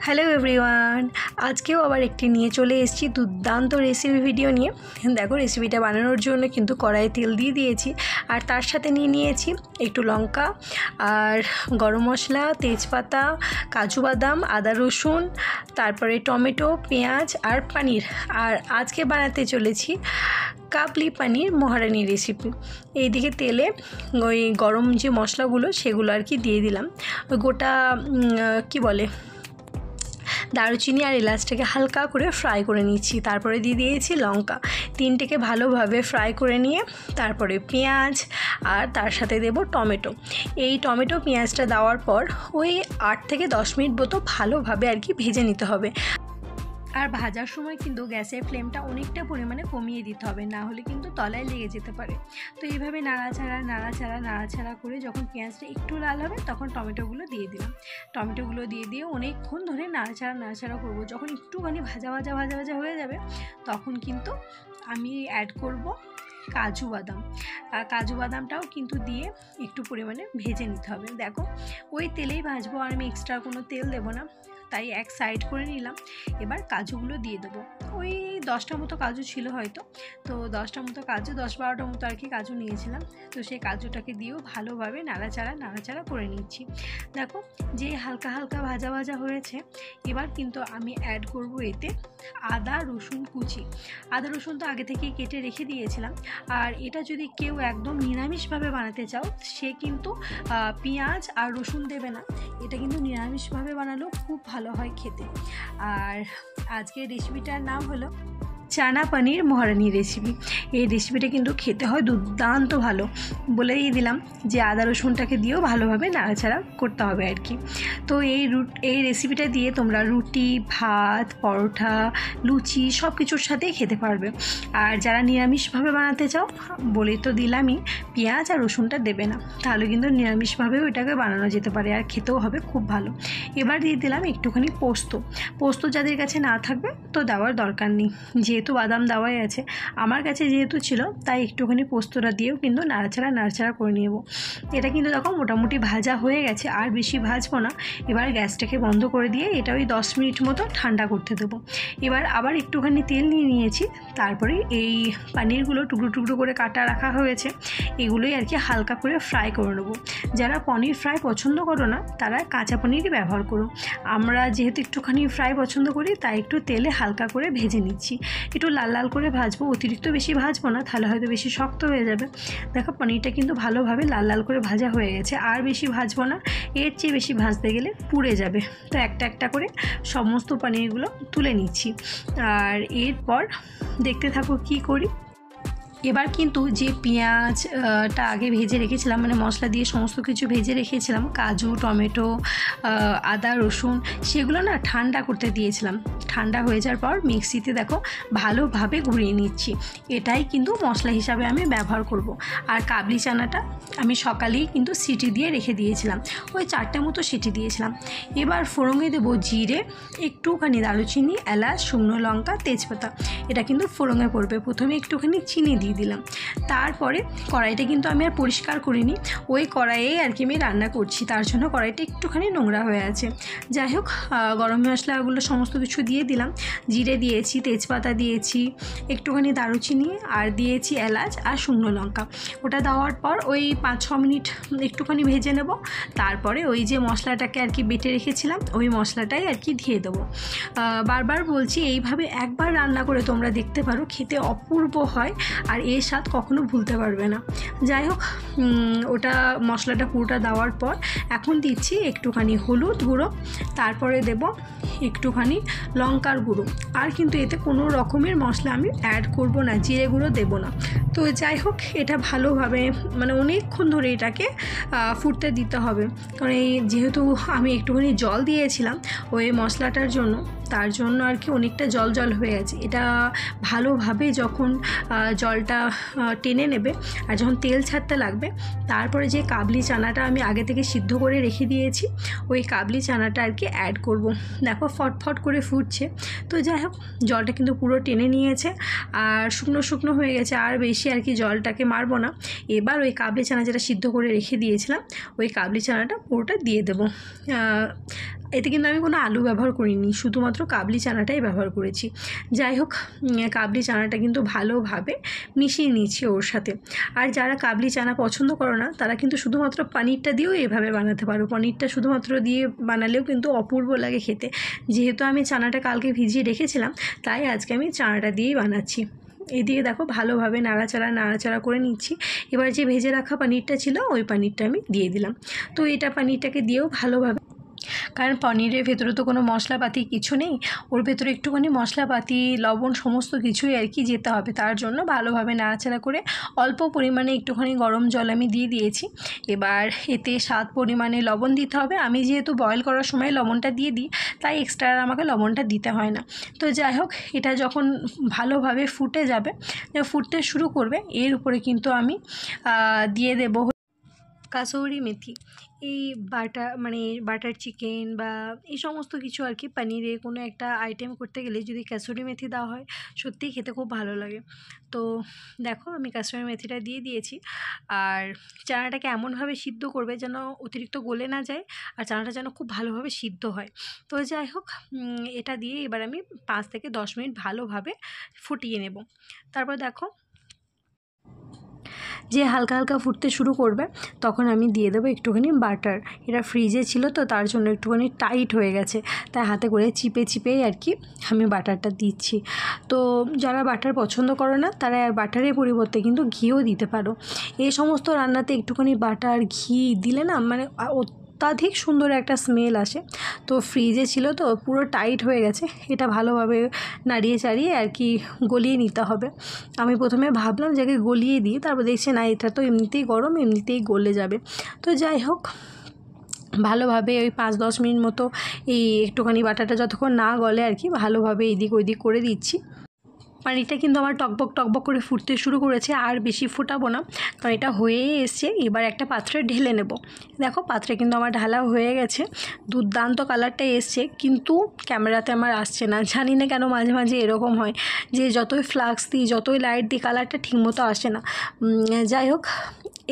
Hello everyone, আজকেও আবার একটি নিয়ে চলে এসেছি দুর্দান্ত রেসিপি ভিডিও নিয়ে। দেখো, রেসিপিটা বানানোর জন্য কিন্তু কড়াইয়ে তেল দিয়ে দিয়েছি, আর তার সাথে নিয়েছি একটু লঙ্কা আর গরম মশলা, তেজপাতা, কাজু বাদাম, আদা রসুন, তারপরে টমেটো, পেঁয়াজ আর পনির। আর আজকে বানাতে চলেছি কাবলি পনির মহারানি রেসিপি। এইদিকে তেলে ওই গরম যে মশলাগুলো সেগুলো আর কি দিয়ে দিলাম। ওই গোটা কি বলে দারুচিনি আর এলাচটাকে হালকা করে ফ্রাই করে নিচ্ছি। তারপরে দিয়ে দিয়েছি লঙ্কা, তিনটেকে ভালোভাবে ফ্রাই করে নিয়ে তারপরে পেঁয়াজ আর তার সাথে দেব টমেটো। এই টমেটো পেঁয়াজটা দেওয়ার পর ওই 8 থেকে 10 মিনিট মতো ভালোভাবে আর কি ভেজে নিতে হবে। আর ভাজার সময় কিন্তু গ্যাসের ফ্লেমটা অনেকটা পরিমাণে কমিয়ে দিতে হবে, না হলে কিন্তু তলায় লেগে যেতে পারে। তো এইভাবে নাড়াচাড়া করে যখন পেঁয়াজটা একটু লাল হবে তখন টমেটোগুলো দিয়ে দিলাম। টমেটোগুলো দিয়ে অনেকক্ষণ ধরে নাড়াচাড়া করব। যখন একটুখানি ভাজা হয়ে যাবে তখন কিন্তু আমি অ্যাড করব কাজু বাদাম। কাজু বাদামটাও কিন্তু দিয়ে একটু পরিমাণে ভেজে নিতে হবে। দেখো, ওই তেলেই ভাজবো, আর আমি এক্সট্রা কোনো তেল দেবো না, তাই এক সাইড করে নিলাম। এবার কাজুগুলো দিয়ে দেবো। ওই 10টা মতো কাজু ছিল হয়তো, তো 10টা মতো কাজু, 10-12টা মতো আর কি কাজু নিয়েছিলাম। তো সেই কাজুটাকে দিয়েও ভালোভাবে নাড়াচাড়া করে নিচ্ছি। দেখো, যে হালকা ভাজা হয়েছে, এবার কিন্তু আমি অ্যাড করব এতে আদা রসুন কুচি। আদা রসুন তো আগে থেকেই কেটে রেখে দিয়েছিলাম। আর এটা যদি কেউ একদম নিরামিষভাবে বানাতে চাও, সে কিন্তু পেঁয়াজ আর রসুন দেবে না। এটা কিন্তু নিরামিষভাবে বানালেও খুব ভালো হয় খেতে। আর আজকের রেসিপিটার নাম হলো চানা পনির মহারানি রেসিপি। এই রেসিপিটা কিন্তু খেতে হয় দুর্দান্ত ভালো। বলেই দিলাম যে আদা রসুনটাকে দিয়েও ভালোভাবে নাড়াচাড়া করতে হবে আর কি। তো এই রেসিপিটা দিয়ে তোমরা রুটি, ভাত, পরোটা, লুচি সব কিছুর সাথেই খেতে পারবে। আর যারা নিরামিষভাবে বানাতে চাও, বলেই তো দিলামই, পেঁয়াজ আর রসুনটা দেবে না, তাহলে কিন্তু নিরামিষভাবেও এটাকে বানানো যেতে পারে, আর খেতেও হবে খুব ভালো। এবার দিয়ে দিলাম একটুখানি পোস্ত যাদের কাছে না থাকবে তো দেওয়ার দরকার নেই, যেহেতু বাদাম দেওয়াই আছে। আমার কাছে যেহেতু ছিল তাই একটুখানি পোস্তটা দিয়েও কিন্তু নাড়াচাড়া করে নেব। এটা কিন্তু দেখো মোটামুটি ভাজা হয়ে গেছে, আর বেশি ভাজবো না। এবার গ্যাসটাকে বন্ধ করে দিয়ে এটা ওই 10 মিনিট মতো ঠান্ডা করতে দেবো। এবার আবার একটুখানি তেল নিয়েছি, তারপরে এই পনিরগুলো টুকরো করে কাটা রাখা হয়েছে, এগুলোই আর কি হালকা করে ফ্রাই করে নেবো। যারা পনির ফ্রাই পছন্দ করো না তারা কাঁচা পনিরই ব্যবহার করো। আমরা যেহেতু একটুখানি ফ্রাই পছন্দ করি, তাই একটু তেলে হালকা করে ভেজে নিচ্ছি। একটু লাল করে ভাজবো, অতিরিক্ত বেশি ভাজবো না, তাহলে হয়তো বেশি শক্ত হয়ে যাবে। দেখো, পনিরটা কিন্তু ভালোভাবে লাল করে ভাজা হয়ে গেছে, আর বেশি ভাজবো না, এর চেয়ে বেশি ভাজতে গেলে পুড়ে যাবে। তো একটা করে সমস্ত পনিরগুলো তুলে নিচ্ছি। আর এরপর দেখতে থাকো কি করি। এবার কিন্তু যে পেঁয়াজটা আগে ভেজে রেখেছিলাম, মানে মশলা দিয়ে সমস্ত কিছু ভেজে রেখেছিলাম, কাজু, টমেটো, আদা রসুন, সেগুলো না ঠান্ডা করতে দিয়েছিলাম। ঠান্ডা হয়ে যাওয়ার পর মিক্সিতে দেখো ভালোভাবে ঘুরিয়ে নিচ্ছি। এটাই কিন্তু মশলা হিসাবে আমি ব্যবহার করব। আর কাবলি চানাটা আমি সকালেই কিন্তু সিটি দিয়ে রেখে দিয়েছিলাম, ওই 4টে মতো সিটি দিয়েছিলাম। এবার ফোড়নে দেবো জিরে, একটুখানি দারুচিনি, এলাচ, শুকনো লঙ্কা, তেজপাতা। এটা কিন্তু ফোড়নে পড়বে। প্রথমে একটুখানি চিনি দিয়ে দিলাম। তারপরে কড়াইটা কিন্তু আমি আর পরিষ্কার করিনি, ওই কড়াইয়ে আর কি আমি রান্না করছি, তার জন্য কড়াইটা একটুখানি নোংরা হয়ে আছে। যাই হোক, গরম মশলাগুলো সমস্ত কিছু দিয়ে দিলাম। জিরে দিয়েছি, তেজপাতা দিয়েছি, একটুখানি দারুচিনি, আর দিয়েছি এলাচ আর শুকনো লঙ্কা। ওটা দেওয়ার পর ওই 5-6 মিনিট একটুখানি ভেজে নেব। তারপরে ওই যে মশলাটাকে আর কি বেটে রেখেছিলাম, ওই মশলাটাই আর কি দিয়ে দেবো। বারবার বলছি, এইভাবে একবার রান্না করে তোমরা দেখতে পারো, খেতে অপূর্ব হয়, আর এর স্বাদ কখনো ভুলতে পারবে না। যাই হোক, ওটা মশলাটা পুরোটা দেওয়ার পর এখন দিচ্ছি একটুখানি হলুদ গুঁড়ো, তারপরে দেব একটুখানি লঙ্কার গুঁড়ো। আর কিন্তু এতে কোনো রকমের মশলা আমি অ্যাড করব না, জিরে গুঁড়ো দেব না। তো যাই হোক, এটা ভালোভাবে মানে অনেকক্ষণ ধরে এটাকে ফুটতে দিতে হবে, কারণ এই যেহেতু আমি একটুখানি জল দিয়েছিলাম ওই মশলাটার জন্য, তার জন্য আর কি অনেকটা জল হয়ে আছে। এটা ভালোভাবে যখন জলটা টেনে নেবে আর যখন তেল ছাড়তে লাগবে, তারপরে যে কাবলি চানাটা আমি আগে থেকে সিদ্ধ করে রেখে দিয়েছি, ওই কাবলি চানাটা আর কি অ্যাড করব। দেখো ফটফট করে ফুটছে। তো যাই হোক, জলটা কিন্তু পুরো টেনে নিয়েছে, আর শুকনো হয়ে গেছে, আর বেশি আর কি জলটাকে মারবো না। এবার ওই কাবলি চানা যেটা সিদ্ধ করে রেখে দিয়েছিলাম, ওই কাবলি চানাটা পুরোটা দিয়ে দেবো। এতে কিন্তু আমি কোনো আলু ব্যবহার করিনি, শুধুমাত্র কাবলি চানাটাই ব্যবহার করেছি। যাই হোক, কাবলি চানাটা কিন্তু ভালোভাবে মিশিয়ে নিয়েছি ওর সাথে। আর যারা কাবলি চানা পছন্দ করো না তারা কিন্তু শুধুমাত্র পনিরটা দিয়েও এভাবে বানাতে পারো। পনিরটা শুধুমাত্র দিয়ে বানালেও কিন্তু অপূর্ব লাগে খেতে। যেহেতু আমি চানাটা কালকে ভিজিয়ে রেখেছিলাম, তাই আজকে আমি চানাটা দিয়েই বানাচ্ছি। এদিকে দেখো ভালোভাবে নাড়াচাড়া করে নিচ্ছি। এবার যে ভেজে রাখা পনিরটা ছিল ওই পনিরটা আমি দিয়ে দিলাম। তো এটা পনিরটাকে দিয়েও ভালোভাবে, কারণ পনিরের ভেতরে তো কোনো মশলাপাতি কিছু নেই, ওর ভেতরে একটুখানি মশলাপাতি লবণ সমস্ত কিছুই আর কি যেতে হবে। তার জন্য ভালোভাবে নাড়াচাড়া করে অল্প পরিমাণে একটুখানি গরম জল আমি দিয়ে দিয়েছি। এবার এতে স্বাদ পরিমাণে লবণ দিতে হবে। আমি যেহেতু বয়েল করার সময় লবণটা দিয়ে দিই, তাই এক্সট্রা আর আমাকে লবণটা দিতে হয় না। তো যাই হোক, এটা যখন ভালোভাবে ফুটে যাবে, ফুটতে শুরু করবে, এর উপরে কিন্তু আমি দিয়ে দেবো কাসুরি মেথি। এই বাটার চিকেন বা এই সমস্ত কিছু আর কি পনিরে কোনো একটা আইটেম করতে গেলে যদি কাসুরি মেথি দেওয়া হয়, সত্যিই খেতে খুব ভালো লাগে। তো দেখো আমি কাসুরি মেথিটা দিয়ে দিয়েছি। আর চানাটাকে এমনভাবে সিদ্ধ করবে যেন অতিরিক্ত গলে না যায়, আর চানাটা যেন খুব ভালোভাবে সিদ্ধ হয়। তো যাই হোক, এটা দিয়ে এবার আমি 5 থেকে 10 মিনিট ভালোভাবে ফুটিয়ে নেব। তারপর দেখো যে হালকা হালকা ফুটতে শুরু করবে, তখন আমি দিয়ে দেবো একটুখানি বাটার। এটা ফ্রিজে ছিল তো তার জন্য একটুখানি টাইট হয়ে গেছে, তাই হাতে করে চিপেই আর কি আমি বাটারটা দিচ্ছি। তো যারা বাটার পছন্দ করো না তারা বাটারের পরিবর্তে কিন্তু ঘিও দিতে পারো। এই সমস্ত রান্নাতে একটুখানি বাটার ঘি দিলে না মানে অত্যাধিক সুন্দর একটা স্মেল আসে। তো ফ্রিজে ছিল তো পুরো টাইট হয়ে গেছে, এটা ভালোভাবে নাড়িয়ে চাড়িয়ে আর কি গলিয়ে নিতে হবে। আমি প্রথমে ভাবলাম যে গলিয়ে দিই, তারপর দেখছি না, এটা তো এমনিতেই গরম, এমনিতেই গলে যাবে। তো যাই হোক, ভালোভাবে ওই 5-10 মিনিট মতো এই একটুখানি বাটারটা যতক্ষণ না গলে আর কি ভালোভাবে এদিক ওইদিক করে দিচ্ছি। পানিটা কিন্তু আমার টকবক করে ফুটতে শুরু করেছে, আর বেশি ফোটাবো না, কারণ এটা হয়েই এসছে। এবার একটা পাত্রে ঢেলে নেব। দেখো পাত্রে কিন্তু আমার ঢালা হয়ে গেছে, দুর্দান্ত কালারটা এসছে, কিন্তু ক্যামেরাতে আমার আসছে না। জানি না কেন মাঝে মাঝে এরকম হয় যে যতই ফ্লাক্স দিই, যতই লাইট দিই, কালারটা ঠিকমতো আসে না। যাই হোক,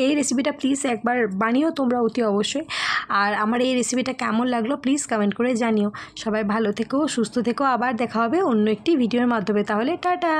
এই রেসিপিটা প্লিজ একবার বানিও তোমরা অতি অবশ্যই। আর আমার এই রেসিপিটা কেমন লাগলো প্লিজ কমেন্ট করে জানিও। সবাই ভালো থেকো, সুস্থ থেকো, আবার দেখা হবে অন্য একটি ভিডিওর মাধ্যমে। তাহলে টাটা।